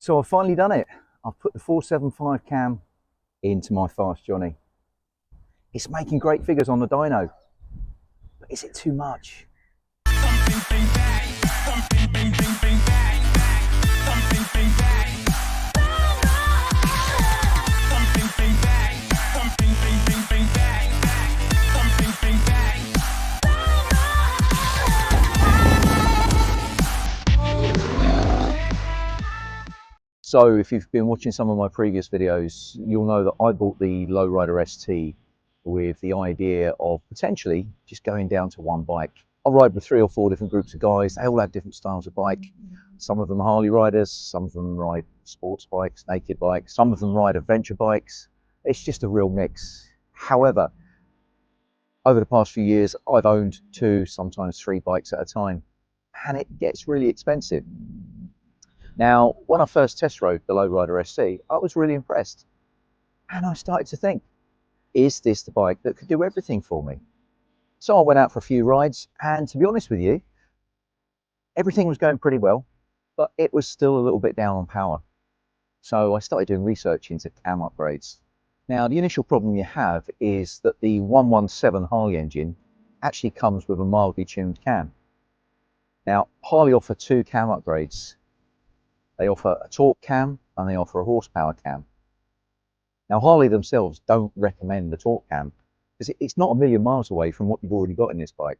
So I've finally done it. I've put the 475 cam into my Fast Johnny. It's making great figures on the dyno, but is it too much? So if you've been watching some of my previous videos, you'll know that I bought the Lowrider ST with the idea of potentially just going down to one bike. I ride with 3 or 4 different groups of guys. They all have different styles of bike. Some of them are Harley riders, some of them ride sports bikes, naked bikes, some of them ride adventure bikes. It's just a real mix. However, over the past few years, I've owned 2, sometimes 3 bikes at a time, and it gets really expensive. Now, when I first test rode the Lowrider ST, I was really impressed. And I started to think, is this the bike that could do everything for me? So I went out for a few rides, and to be honest with you, everything was going pretty well, but it was still a little bit down on power. So I started doing research into cam upgrades. Now, the initial problem you have is that the 117 Harley engine actually comes with a mildly tuned cam. Now, Harley offer 2 cam upgrades. They offer a torque cam and they offer a horsepower cam. Now, Harley themselves don't recommend the torque cam because it's not a million miles away from what you've already got in this bike.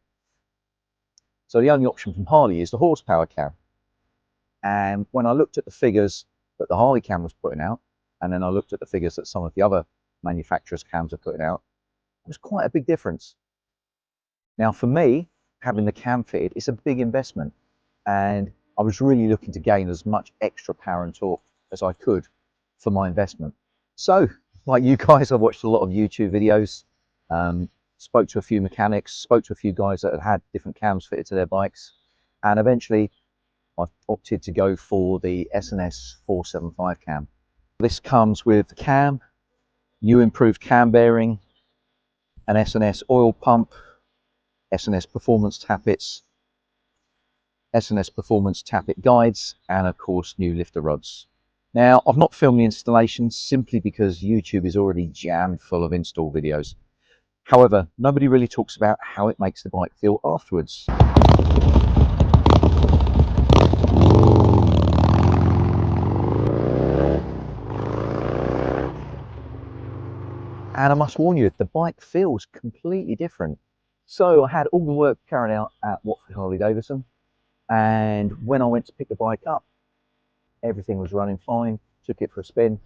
So the only option from Harley is the horsepower cam. And when I looked at the figures that the Harley cam was putting out, and then I looked at the figures that some of the other manufacturers' cams are putting out, it was quite a big difference. Now, for me, having the cam fitted, it's a big investment. And I was really looking to gain as much extra power and torque as I could for my investment. So, like you guys, I watched a lot of YouTube videos, spoke to a few mechanics, spoke to a few guys that had had different cams fitted to their bikes, and eventually I opted to go for the S&S 475 cam. This comes with the cam, new improved cam bearing, an S&S oil pump, S&S performance tappets, S&S performance tappet guides, and of course new lifter rods. Now, I've not filmed the installation simply because YouTube is already jammed full of install videos. However, nobody really talks about how it makes the bike feel afterwards. And I must warn you, the bike feels completely different. So I had all the work carried out at Watford Harley-Davidson, and when I went to pick the bike up, everything was running fine. Took it for a spin,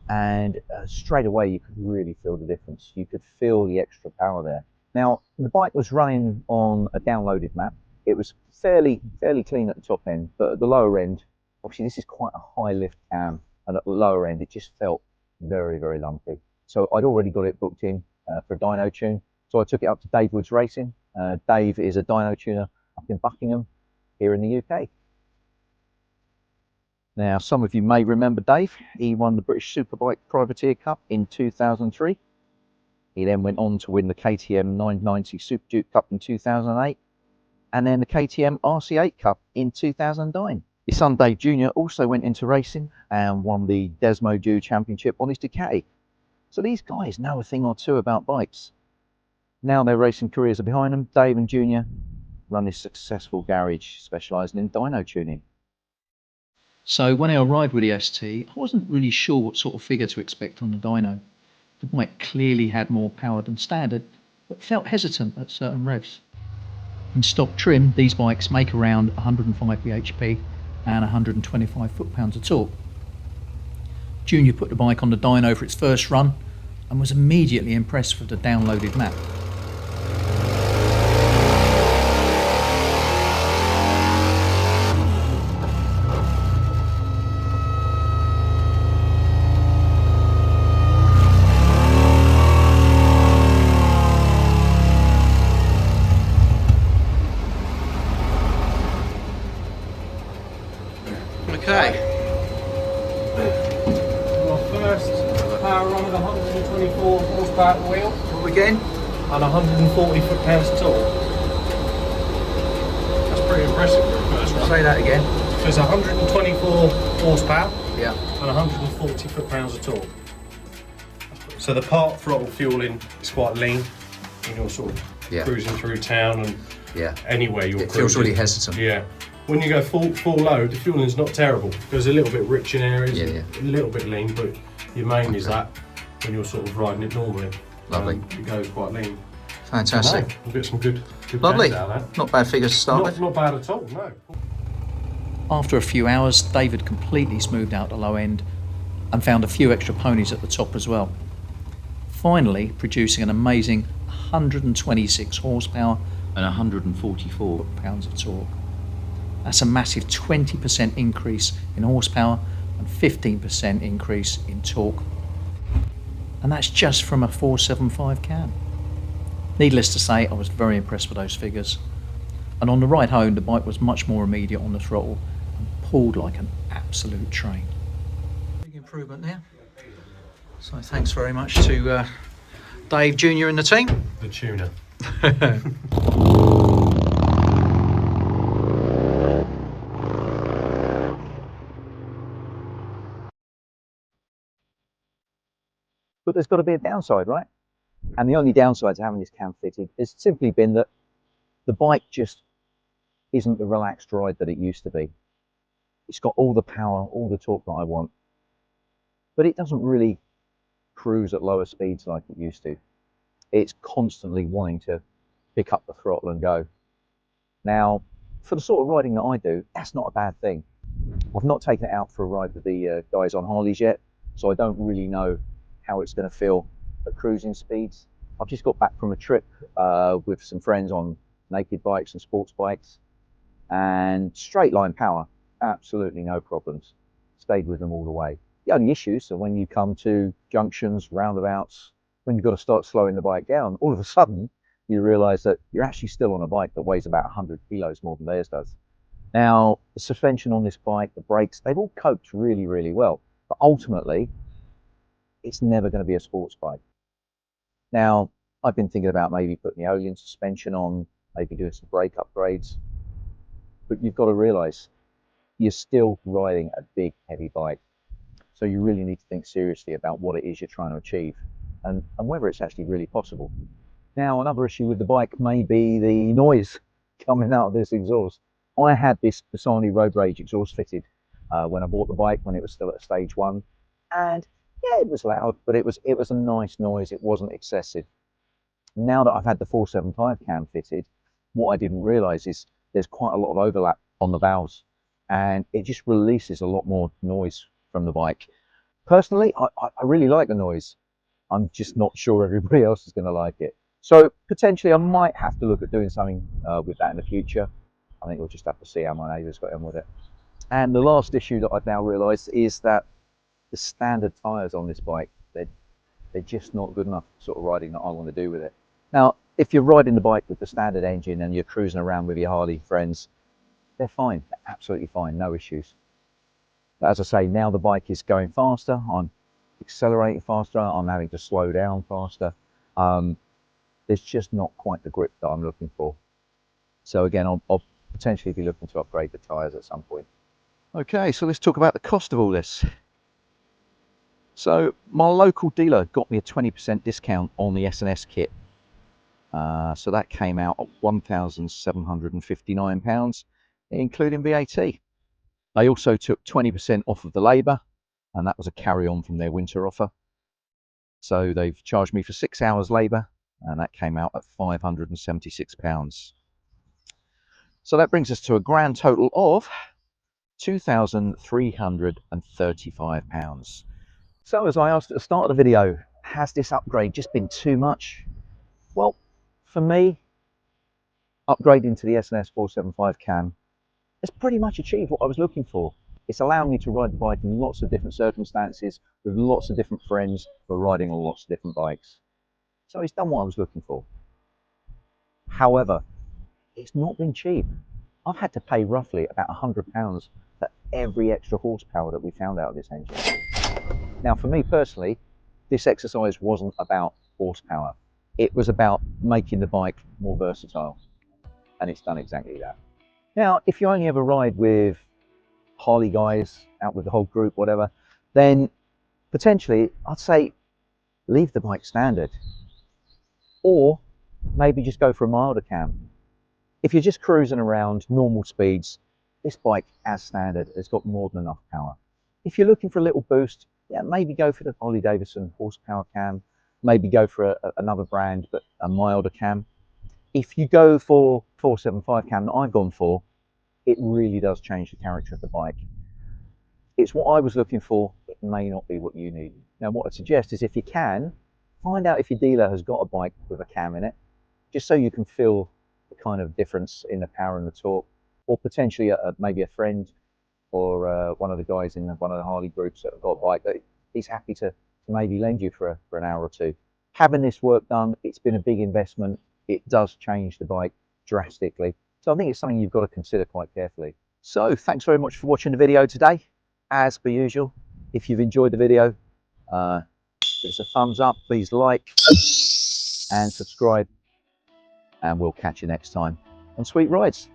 and straight away you could really feel the difference. You could feel the extra power there. Now, the bike was running on a downloaded map. It was fairly clean at the top end, but at the lower end, obviously this is quite a high lift cam, and at the lower end it just felt very lumpy. So I'd already got it booked in for a dyno tune, so I took it up to Dave Woods Racing. Dave is a dyno tuner up in Buckingham here in the UK. Now, some of you may remember Dave. He won the British Superbike Privateer Cup in 2003. He then went on to win the KTM 990 Super Duke Cup in 2008, and then the KTM RC8 Cup in 2009. His son Dave Jr. also went into racing and won the Desmo Dew Championship on his Ducati. So these guys know a thing or two about bikes. Now their racing careers are behind them. Dave and Jr. run this successful garage specialising in dyno tuning. So when I arrived with the ST, I wasn't really sure what sort of figure to expect on the dyno. The bike clearly had more power than standard, but felt hesitant at certain revs. In stock trim, these bikes make around 105 bhp and 125 foot-pounds of torque. Junior put the bike on the dyno for its first run and was immediately impressed with the downloaded map. Okay. My first power run with 124 horsepower wheel. What again? And 140 foot-pounds torque. That's pretty impressive for a first run. Say that again. So it's 124 horsepower Yeah. and 140 foot-pounds of torque. So the part throttle fueling is quite lean when you're sort of cruising through town and anywhere you're cruising. It feels really hesitant. Yeah. When you go full load, the fueling's not terrible. It goes a little bit rich in areas, a little bit lean, but your main is that when you're sort of riding it normally. Lovely. It goes quite lean. Fantastic. No, we'll get some good Lovely. gains out of that. Not bad figures to start with. Not bad at all, no. After a few hours, David completely smoothed out the low end and found a few extra ponies at the top as well. Finally, producing an amazing 126 horsepower and 144 pounds of torque. That's a massive 20% increase in horsepower and 15% increase in torque. And that's just from a 475 cam. Needless to say, I was very impressed with those figures. And on the ride home, the bike was much more immediate on the throttle and pulled like an absolute train. Big improvement there. So thanks very much to Dave Jr. and the team. The tuner. But there's got to be a downside, right? And the only downside to having this cam fitted has simply been that the bike just isn't the relaxed ride that it used to be. It's got all the power, all the torque that I want, but it doesn't really cruise at lower speeds like it used to. It's constantly wanting to pick up the throttle and go. Now, for the sort of riding that I do, that's not a bad thing. I've not taken it out for a ride with the guys on Harleys yet, so I don't really know how it's going to feel at cruising speeds. I've just got back from a trip with some friends on naked bikes and sports bikes, and straight line power, absolutely no problems. Stayed with them all the way. The only issues are when you come to junctions, roundabouts, when you've got to start slowing the bike down, all of a sudden you realise that you're actually still on a bike that weighs about 100 kilos more than theirs does. Now, the suspension on this bike, the brakes, they've all coped really, really well, but ultimately it's never going to be a sports bike. Now, I've been thinking about maybe putting the Olean suspension on, maybe doing some brake upgrades, but you've got to realise you're still riding a big, heavy bike. So you really need to think seriously about what it is you're trying to achieve and whether it's actually really possible. Now, another issue with the bike may be the noise coming out of this exhaust. I had this Bassani Road Rage exhaust fitted when I bought the bike, when it was still at stage 1, and yeah, it was loud, but it was a nice noise. It wasn't excessive. Now that I've had the 475 cam fitted, what I didn't realise is there's quite a lot of overlap on the valves, and it just releases a lot more noise from the bike. Personally, I really like the noise. I'm just not sure everybody else is going to like it. So potentially I might have to look at doing something with that in the future. I think we'll just have to see how my neighbour's got on with it. And the last issue that I've now realised is that the standard tyres on this bike, they're just not good enough sort of riding that I want to do with it. Now, if you're riding the bike with the standard engine and you're cruising around with your Harley friends, they're fine, they're absolutely fine, no issues. But as I say, now the bike is going faster, I'm accelerating faster, I'm having to slow down faster. There's just not quite the grip that I'm looking for. So again, I'll potentially be looking to upgrade the tyres at some point. Okay, so let's talk about the cost of all this. So my local dealer got me a 20% discount on the S&S kit. So that came out at £1,759, including VAT. They also took 20% off of the labour, and that was a carry-on from their winter offer. So they've charged me for 6 hours labour, and that came out at £576. So that brings us to a grand total of £2,335. So as I asked at the start of the video, has this upgrade just been too much? Well, for me, upgrading to the S&S 475 cam has pretty much achieved what I was looking for. It's allowed me to ride the bike in lots of different circumstances, with lots of different friends who are riding on lots of different bikes. So it's done what I was looking for. However, it's not been cheap. I've had to pay roughly about £100 for every extra horsepower that we found out of this engine. Now, for me personally, this exercise wasn't about horsepower. It was about making the bike more versatile, and it's done exactly that. Now, if you only ever ride with Harley guys, out with the whole group, whatever, then potentially I'd say leave the bike standard, or maybe just go for a milder cam. If you're just cruising around normal speeds, this bike as standard has got more than enough power. If you're looking for a little boost, yeah, maybe go for the Harley-Davidson horsepower cam, maybe go for another brand, but a milder cam. If you go for 475 cam that I've gone for, it really does change the character of the bike. It's what I was looking for, it may not be what you need. Now what I'd suggest is, if you can, find out if your dealer has got a bike with a cam in it, just so you can feel the kind of difference in the power and the torque, or potentially maybe a friend or one of the guys in one of the Harley groups that have got a bike that he's happy to maybe lend you for an hour or two. Having this work done, it's been a big investment. It does change the bike drastically. So I think it's something you've got to consider quite carefully. So thanks very much for watching the video today. As per usual, if you've enjoyed the video, give us a thumbs up, please like and subscribe, and we'll catch you next time on Sweet Rides.